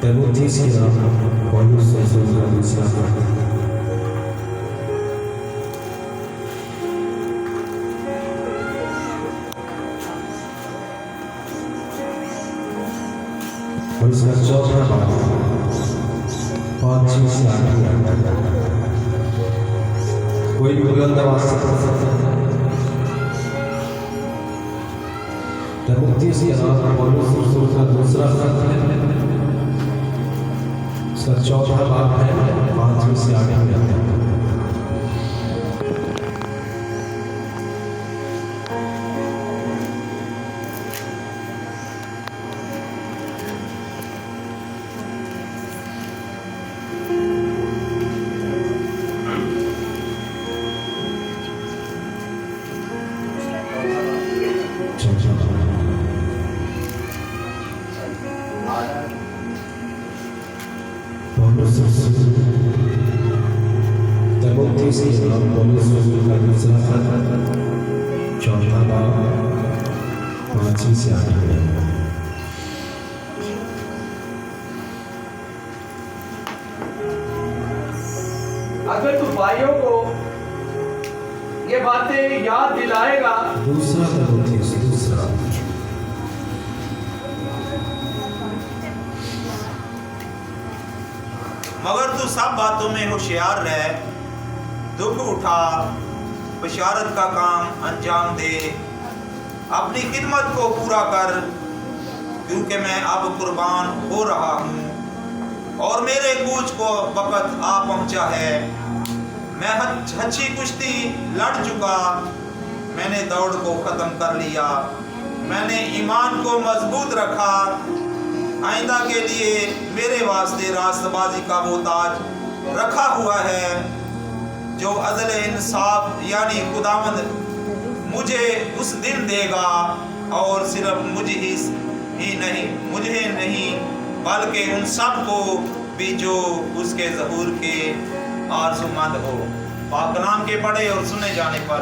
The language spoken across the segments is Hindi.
Timotheus Paulus और इसका चौथा भाग 5 से 8 कोई भी बुलंद आवाज से पढ़ सकता है। तमुक्तिस पौलुस का दूसरा खत है, उसका चौथा भाग है 5 से 8 में। चौथा भाग 5 से 8 में। अगर तू भाइयों को ये बातें याद दिलाएगा, दूसरा मगर तू सब बातों में होशियार रह, दुख उठा, बशारत का काम अंजाम दे, अपनी खिदमत को पूरा कर, क्योंकि मैं अब कुर्बान हो रहा हूँ और मेरे कूच को वक़्त आ पहुँचा है। मैं अच्छी कुश्ती लड़ चुका, मैंने दौड़ को ख़त्म कर लिया, मैंने ईमान को मजबूत रखा। आइंदा के लिए मेरे वास्ते रास्तबाजी का वो ताज रखा हुआ है जो अदल इंसाफ यानी खुदावंद मुझे उस दिन देगा, और सिर्फ मुझे नहीं बल्कि उन सब को भी जो उसके ज़हूर के आरज़ूमंद हो। पाक कलाम के पढ़े और सुने जाने पर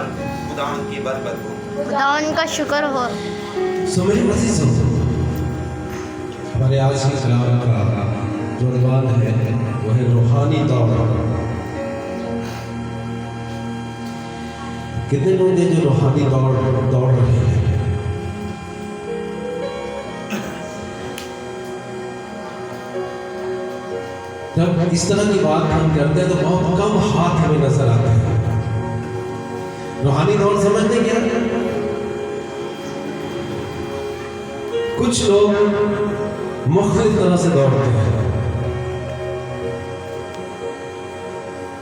खुदावंद की बरकत हो, खुदावंद का शुक्र हो। समझ मसीह हमारे आज के कलाम का जो उन्वान है वो है रूहानी दौड़। कितने लोग हैं जो रूहानी दौड़ रहे हैं? जब इस तरह की बात हम करते हैं तो बहुत कम हाथ हमें नजर आते हैं। रूहानी दौड़ समझते क्या? कुछ लोग मुख्तलिफ तरह से दौड़ते हैं।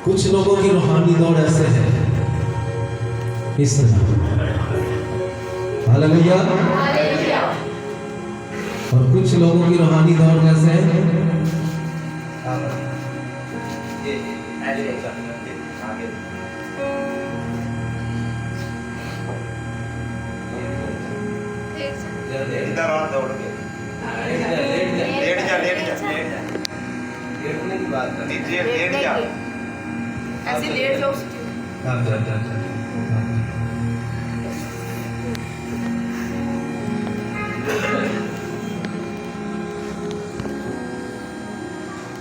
कुछ लोगों की रूहानी दौड़ ऐसे है, इस तरह, हालेलुया। और कुछ लोगों की रूहानी दौड़ कैसे है? इधर आ दौड़ के लेट जा लेटने की बात नहीं, लेट जा, ऐसे लेट जाओ।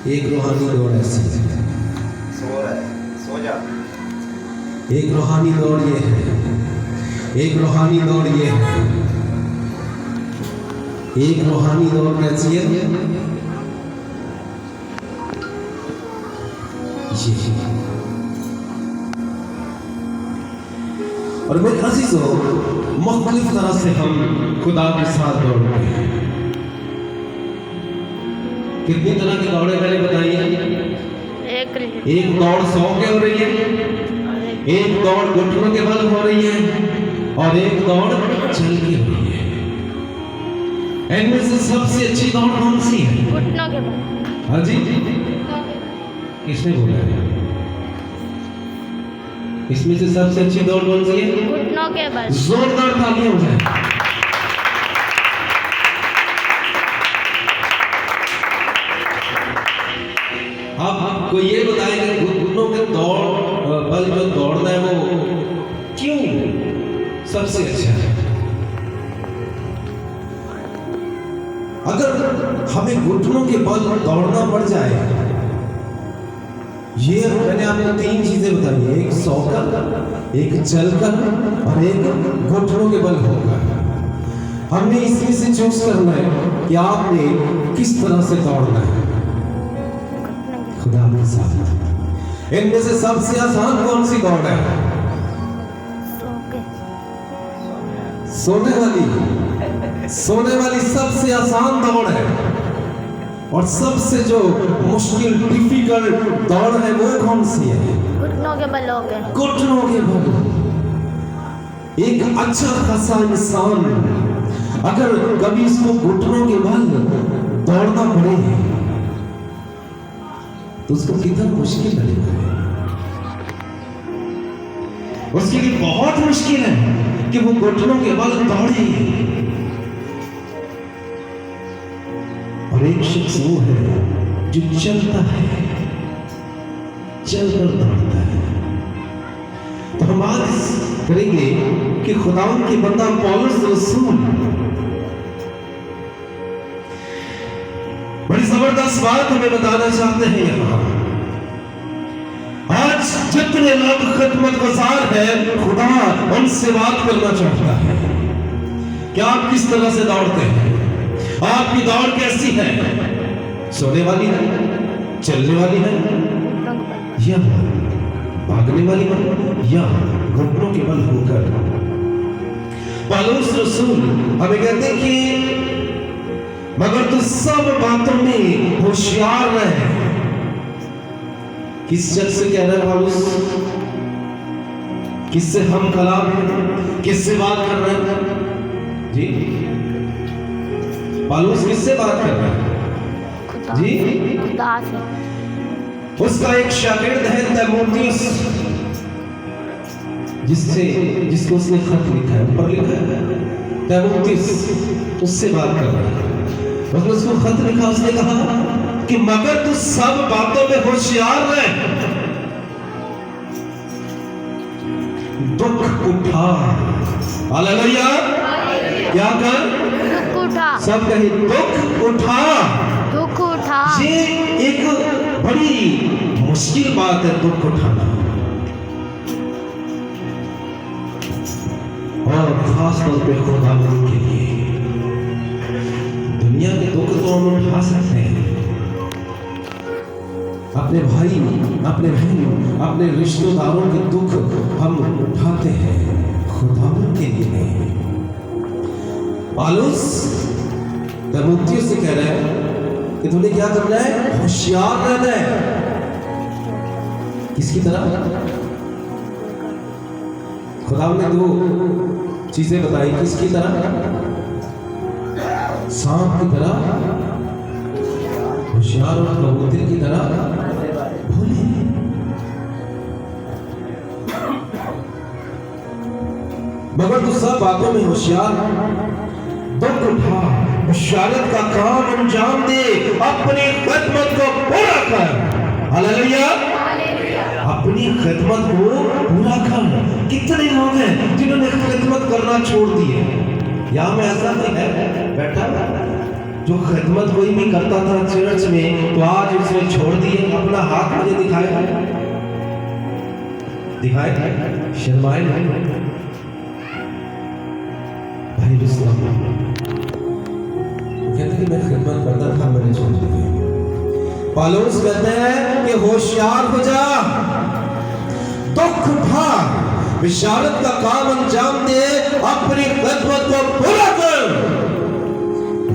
एक रूहानी दौड़ ऐसी है, सो जा। एक रूहानी दौड़ ये है, एक रूहानी दौड़ ये है, एक रूहानी दौड़ कैसी है? ये और मेरे अजीजों, मुख्तलिफ तरह से हम खुदा के साथ दौड़ते हैं। कितनी तरह की दौड़े मैंने बताई है? एक दौड़ 100 के हो रही है, एक दौड़ घुटनों के बल हो रही है, और एक दौड़ चल के हो रही है। इनमें से सबसे अच्छी दौड़ कौन सी है? घुटनों के बल। हाँ जी, किसने बोला है? इसमें से सबसे अच्छी दौड़ कौन सी है? घुटनों के बल। जोरदार तालियां हो जाए। अब आपको ये बताएं कि घुटनों के बल जो दौड़ना है वो क्यों सबसे अच्छा है? अगर हमें हमें घुटनों के बल दौड़ना पड़ जाए। ये मैंने आपको 3 चीजें बताई, एक सोकर, एक चलकर और एक घुटनों के बल होकर। हमने इसमें से चूज करना है कि आपने किस तरह से दौड़ना है खुदा के साथ। इनमें से सबसे आसान कौन सी दौड़ है? सोने वाली सबसे आसान दौड़ है। और सबसे जो मुश्किल डिफिकल्ट दौड़ है वो कौन सी है? घुटनों के बल हो गए। घुटनों के बल। एक अच्छा खासा इंसान अगर कभी इसको घुटनों के बल दौड़ना पड़े तो उसको कितना मुश्किल लगेगा। उसके लिए बहुत मुश्किल है कि वो घुटनों के बल दौड़े। और एक शख्स वो है जो चलता है, चलकर दौड़ता है। तो हम आज करेंगे कि खुदावंद के बंदा पौलुस रसूल बड़ी जबरदस्त बात हमें बताना चाहते हैं। यहाँ आज जितने लोग खिदमत गुजार है, खुदा उनसे बात करना चाहता है कि आप किस तरह से दौड़ते हैं, आपकी दौड़ कैसी है? सोने वाली है, चलने वाली है, या भागने वाली है, या घुटनों के बल होकर? पौलुस रसूल हमें कहते हैं कि मगर तो सब बातों में होशियार रहे। किस शख्स से कह रहे हैं पौलुस? किससे हम कलाम, किससे बात कर रहे हैं जी? पौलुस किससे बात कर रहे हैं जी? खुदा से। उसका एक शागिर्द है तीमुथियुस, जिसको उसने खत लिखा है, ऊपर लिखा है तीमुथियुस, उससे बात कर रहा है। उसने उसको खत लिखा, उसने कहा कि मगर तू सब बातों में होशियार रहे, दुख उठा। हालेलुया। क्या कर? दुख उठा। सब कहे दुख उठा। दुख उठा। ये एक बड़ी मुश्किल बात है, दुख उठाना। और खास तौर पे खुदा के लिए। दुनिया के दुख तो हम उठा सकते हैं, अपने भाई, अपने बहन, अपने रिश्तेदारों के दुख हम उठाते हैं, खुदा के लिए नहीं। पौलुस तीमुथियुस से कह रहा है कि तुम्हें क्या करना है? होशियार रहना है। किसकी तरह? खुदा ने 2 चीजें बताई। किसकी तरह? सांप की तरह होशियार और कबूतर की तरह भोले। मगर तू सब बातों में होशियार, दुख उठा, होशियारियत का काम अंजाम दे, अपनी खिदमत को पूरा कर। हालेलुया। अपनी खिदमत को पूरा कर। कितने लोग हैं जिन्होंने खिदमत करना छोड़ दी है? यहाँ में ऐसा नहीं है बैठा जो खिदमत कोई भी करता था चर्च में, तो आज उसने छोड़ दी है। अपना हाथ मुझे दिखाए, शर्माए भाई रुस्तम कहते कि मैं खिदमत करता था, मैंने छोड़ दी। पौलुस कहते हैं कि होशियार हो जा, दुख उठा, बिशारत का काम अंजाम दे, अपनी खिदमत को पूरा कर,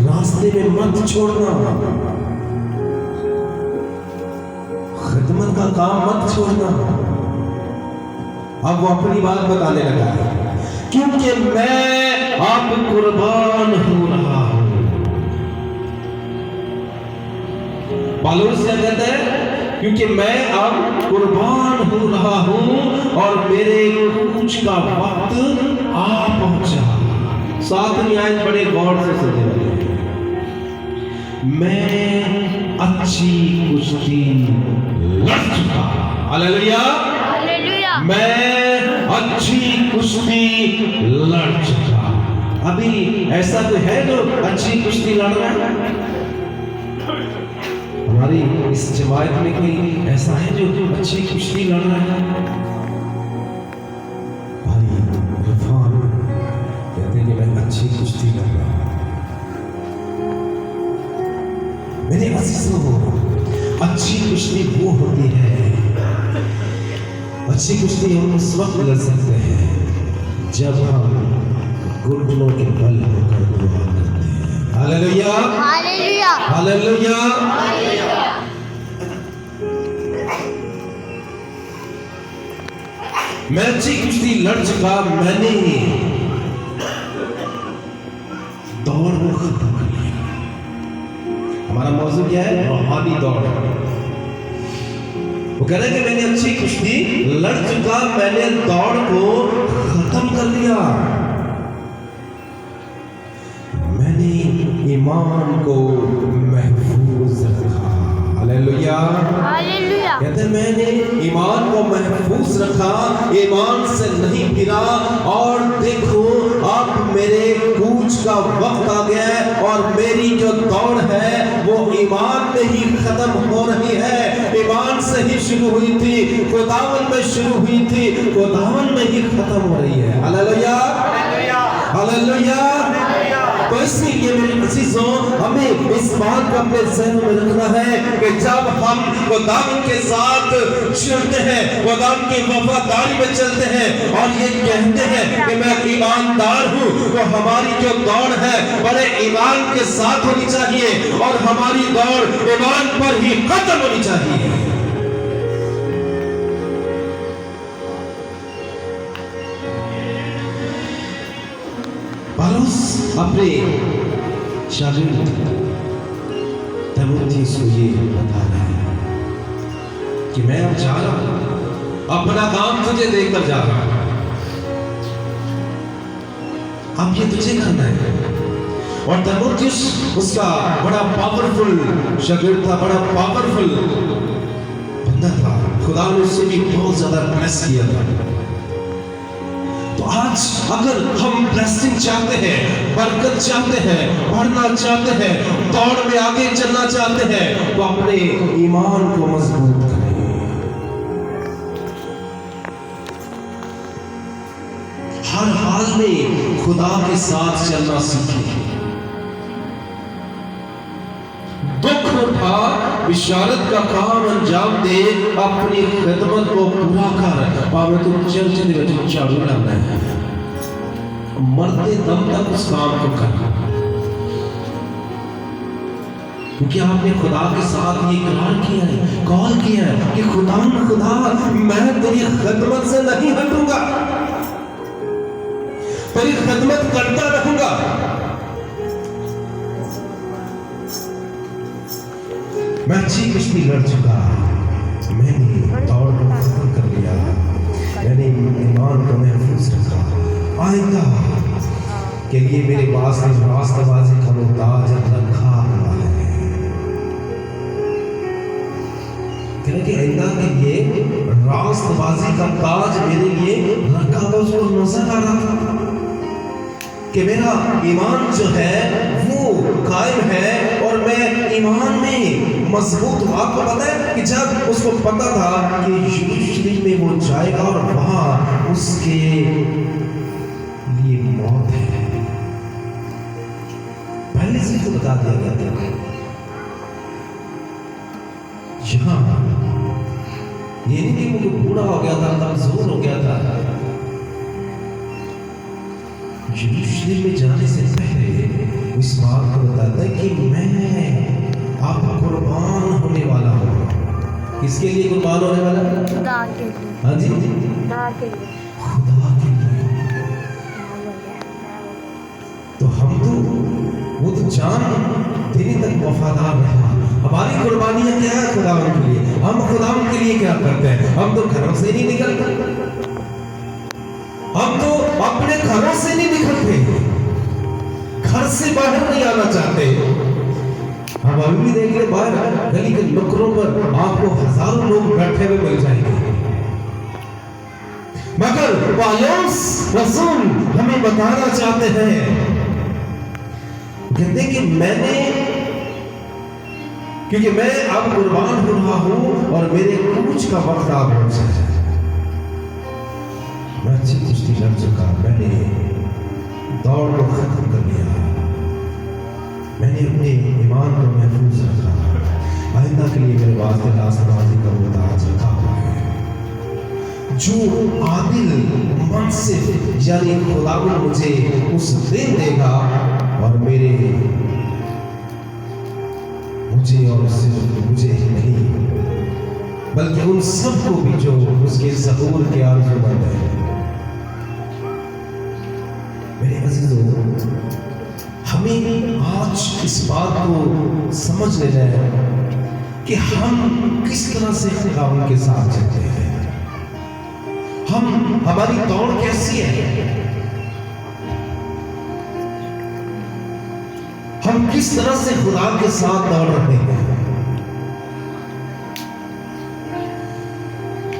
रास्ते में मत छोड़ना। खिदमत का काम मत छोड़ना। अब वो अपनी बात बताने लगा है, क्योंकि मैं अब कुर्बान हो रहा हूं। पौलुस क्या कहता है? क्योंकि मैं अब कुर्बान हो रहा हूं और मेरे कूच का वक्त आ पहुंचा। 7वीं आयत बड़े गौर से सुनिए। मैं अच्छी कुश्ती लड़ चुका। हालेलुया। हालेलुया। मैं अच्छी कुश्ती लड़ चुका। अभी ऐसा तो है जो अच्छी कुश्ती लड़ रहा है? हमारी इस जमात में कोई ऐसा है जो अच्छी कुश्ती लड़ रहा है? भाई इरफान कहते हैं कि मैं अच्छी कुश्ती लड़ रहा हूं। मेरे अजीजों, अच्छी कुश्ती वो होती है, अच्छी कुश्ती हम उस वक्त लड़ सकते हैं जब हम घुटनों के बल होकर दुआ करते हैं। Hallelujah, hallelujah, hallelujah. मैं अच्छी कुश्ती लड़ चुका, मैंने दौड़ को खत्म कर लिया। हमारा मौजू क्या है? रूहानी दौड़। वो कह रहे हैं कि मैंने अच्छी कुश्ती लड़ चुका, मैंने दौड़ को खत्म कर लिया, मैंने ईमान को महफूज रखा। Hallelujah, hallelujah. कहते हैं मैंने ईमान को महफूज रखा, ईमान से नहीं गिरा। और देखो अब मेरे कूच का वक्त आ गया है और मेरी जो दौड़ है वो ईमान में ही खत्म हो रही है। ईमान से ही शुरू हुई थी, खुदावन में शुरू हुई थी, खुदावन में ही खत्म हो रही है। Hallelujah, hallelujah. तो इसलिए मेरे अजीजों, हमें इस बात को अपने ज़हन में रखना है कि जब हम खुदावन के साथ चलते हैं, खुदावन की वफादारी में चलते हैं और ये कहते हैं कि मैं ईमानदार हूँ, तो हमारी जो दौड़ है बड़े ईमान के साथ होनी चाहिए और हमारी दौड़ ईमान पर ही खत्म होनी चाहिए। पौलुस अपने शागिर्द तीमुथियुस को ये बता रहा है कि मैं अब जा रहा हूं, अपना काम तुझे देकर जा रहा हूं, अब ये तुझे करना है। और तीमुथियुस उसका बड़ा पावरफुल शागिर्द था, बड़ा पावरफुल बंदा था, खुदा ने उससे भी बहुत ज्यादा ब्लेस किया था। तो आज अगर हम ब्लेसिंग चाहते हैं, बरकत चाहते हैं, बढ़ना चाहते हैं, दौड़ में आगे चलना चाहते हैं, तो अपने ईमान को मजबूत करें। हर हाल में खुदा के साथ चलना सीखें। दुख उठा, बिशारत का काम अंजाम दे, अपनी खिदमत को पूरा कर। भावे तुम चर्च में झाड़ू लाना है, मरते दम तक उस काम को करना, क्योंकि आपने खुदा के साथ ये इकरार किया है, कॉल किया है कि खुदा मैं तेरी खिदमत से नहीं हटूंगा, तेरी खिदमत करता रहूंगा। मैं अच्छी कुश्ती लड़ चुका, मैंने दौड़ को खत्म कर लिया, मैंने ईमान को महफूज रखा। आइंदा के लिए मेरे पास रास्तबाजी का ताज रखा हुआ है। कहने कि आइंदा के लिए रास्तबाजी का ताज मेरे लिए रखा हुआ, उसको नजर आ रहा था कि मेरा ईमान जो है वो कायम है और मैं ईमान में मजबूत हूं। आपको पता है कि जब उसको पता था कि यरूशलेम में वो जाएगा और वहां उसके लिए मौत है, पहले से तो बता दिया गया था। यहां ये नहीं कि वो बूढ़ा हो गया था, कमजोर हो गया था, यरूशलेम में जाने से पहले इस बात को बताता है कि मैं आप कुर्बान होने वाला हूँ। किसके लिए कुर्बान होने वाला? खुदा के लिए। हाँ जी, खुदा के लिए। खुदा के लिए। तो हम तो वो तो जान देने तक वफादार रहा। हमारी कुर्बानियां क्या है खुदा के लिए? हम खुदा के लिए क्या करते हैं? हम तो घरों से नहीं निकलते, हम तो अपने घरों से नहीं निकलते, घर से बाहर नहीं आना चाहते। हम अभी भी देख ले, बाहर गली के नुक्करों पर आपको हजारों लोग बैठे हुए मिल जाएंगे, मगर पौलुस रसूल हमें बताना चाहते हैं, कहते कि मैंने क्योंकि मैं अब कुर्बान हो रहा हूं और मेरे कूच का वक्त आ पहुंचा है। मैं अच्छी कुश्ती लड़ चुका, मैंने दौड़ को खत्म कर लिया, मैंने अपने ईमान को महफूज रखा। आइंदा के लिए मेरे वास्ते रास्तबाजी का वो ताज रखा हुआ है। जो आदिल मुनसिफ यानी खुदावंद मुझे उस दिन देगा और मुझे और सिर्फ मुझे ही नहीं बल्कि उन सबको भी जो उसके ज़हूर के आरज़ूमंद हैं। मेरे अज़ीज़ों, हमें आज इस बात को समझ लेना है कि हम किस तरह से खुदावंद के साथ चलते हैं। हमारी दौड़ कैसी है, हम किस तरह से खुदा के साथ दौड़ रहे हैं।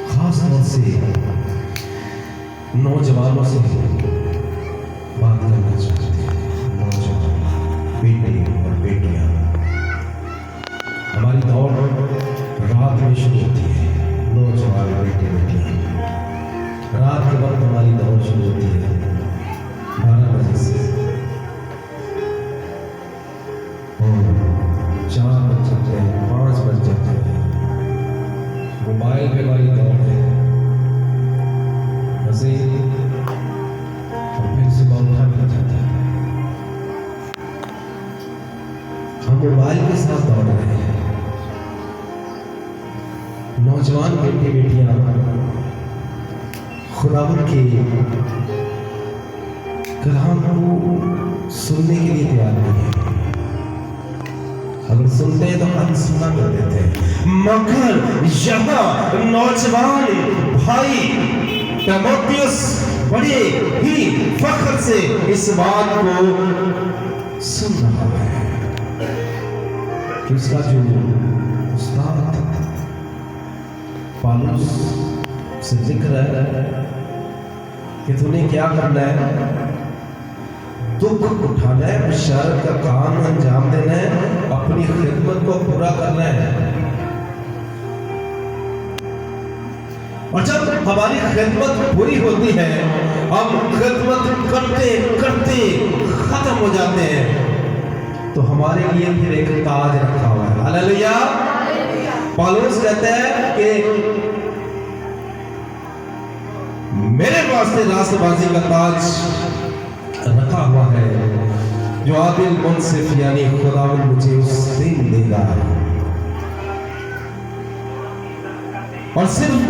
खास तौर से नौजवानों से बात करना चाहते हैं। नौजवान बेटे और बेटियां, हमारी दौड़ रात में शुरू होती है। नौजवान बेटे बेटियां, रात के वक्त हमारी दौड़ शुरू होती है 12 बजे से। 4 बज जाते हैं, 5 बज जाते हैं, मोबाइल पे हमारी दौड़ है। वैसे फिर सुबह उठा भी जाता है, हम मोबाइल के साथ दौड़ रहे हैं। नौजवान बेटे बेटियां खुदावंद के कलाम को सुनने के लिए तैयार नहीं है। अगर सुनते हैं तो अनसुना कर देते हैं। मगर यहाँ नौजवान भाई तीमुथियुस बड़े ही फख्र से इस बात को सुन रहा है कि उसका जो उस्ताद पौलुस से जिक्र है कि तूने क्या करना है, दुख उठाना है, बशारत का काम अंजाम देना है, अपनी खिदमत को पूरा करना है। और जब हमारी खिदमत पूरी होती है, हम खिदमत करते करते खत्म हो जाते हैं, तो हमारे लिए फिर एक ताज रखा हुआ है। हालेलुया। पौलुस कहते हैं कि मेरे वास्ते रास्तबाजी का ताज रखा हुआ है, जो आदिल मुनसिफ यानी खुदावंद मुझे उस दिन देगा और सिर्फ